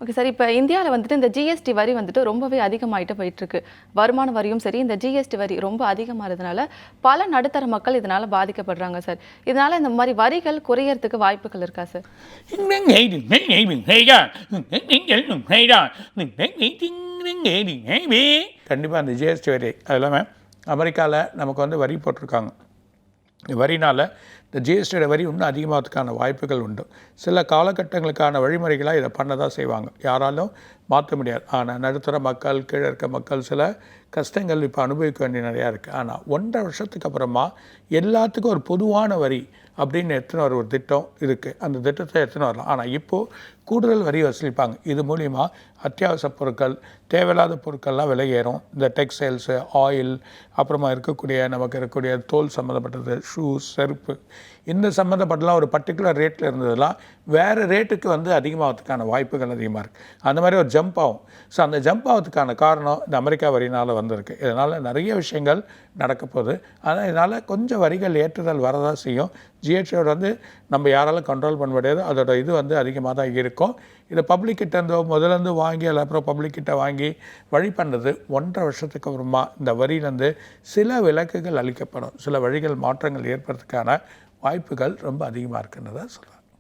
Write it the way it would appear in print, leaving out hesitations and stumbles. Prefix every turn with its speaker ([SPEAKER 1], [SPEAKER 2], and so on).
[SPEAKER 1] Okay sir. இப்போ இந்தியாவில் வந்துட்டு இந்த ஜிஎஸ்டி வரி வந்துட்டு ரொம்பவே அதிகமாயிட்டு போயிட்டுருக்கு. வருமான வரியும் சரி, இந்த ஜிஎஸ்டி வரி ரொம்ப அதிகமாகிறதுனால பல நடுத்தர மக்கள் இதனால் பாதிக்கப்படுறாங்க சார். இதனால் இந்த மாதிரி வரிகள் குறையறதுக்கு வாய்ப்புகள் இருக்கா சார்?
[SPEAKER 2] கண்டிப்பாக அந்த ஜிஎஸ்டி வரி அது இல்லாமல் அமெரிக்காவில் நமக்கு வந்து வரி போட்டிருக்காங்க. வரினால் இந்த ஜிஎஸ்டியோட வரி இன்னும் அதிகமாகிறதுக்கான வாய்ப்புகள் உண்டு. சில காலகட்டங்களுக்கான வழிமுறைகளாக இதை பண்ண தான் செய்வாங்க, யாராலும் மாற்ற முடியாது. ஆனால் நடுத்தர மக்கள், கீழே இருக்க மக்கள் சில கஷ்டங்கள் இப்போ அனுபவிக்க வேண்டிய நிறையா இருக்குது. ஆனால் 1.5 வருஷத்துக்கு அப்புறமா எல்லாத்துக்கும் ஒரு பொதுவான வரி அப்படின்னு எடுத்துன்னு வர ஒரு திட்டம் இருக்குது. அந்த திட்டத்தை எடுத்துன்னு வரலாம். ஆனால் இப்போது கூடுதல் வரி வசூலிப்பாங்க. இது மூலிமா அத்தியாவசிய பொருட்கள், தேவையில்லாத பொருட்கள்லாம் விலை ஏறும். இந்த டெக்ஸ்டைல்ஸு, ஆயில், அப்புறமா நமக்கு இருக்கக்கூடிய தோல் சம்மந்தப்பட்டது, ஷூஸ், செருப்பு, இந்த சம்மந்தப்பட்டலாம் ஒரு பர்டிகுலர் ரேட்டில் இருந்ததெல்லாம் வேறு ரேட்டுக்கு வந்து அதிகமாகிறதுக்கான வாய்ப்புகள் அதிகமாக இருக்குது. அந்த மாதிரி ஒரு ஜம்ப் ஆகும். ஸோ அந்த ஜம்ப் ஆகிறதுக்கான காரணம் இந்த அமெரிக்கா வரினால் வந்திருக்கு. இதனால் நிறைய விஷயங்கள் நடக்க போகுது. ஆனால் இதனால் கொஞ்சம் வரிகள் ஏற்றுதல் வரதான் செய்யும். ஜிஎஸ்டியோட வந்து நம்ம யாராலும் கண்ட்ரோல் பண்ண முடியாது. அதோட இது வந்து அதிகமாக தான் இருக்கும். இதை பப்ளிக்கிட்ட இருந்தோ முதலேருந்து வாங்கி அப்புறம் பப்ளிக்கிட்ட வாங்கி வழி பண்ணுறது 1.5 வருஷத்துக்கு அப்புறமா இந்த வரியிலேருந்து சில விலக்குகள் அளிக்கப்படும். சில வழிகள் மாற்றங்கள் ஏற்படுறதுக்கான வாய்ப்புகள் ரொம்ப அதிகமாக இருக்குன்னு தான் சொல்கிறேன்.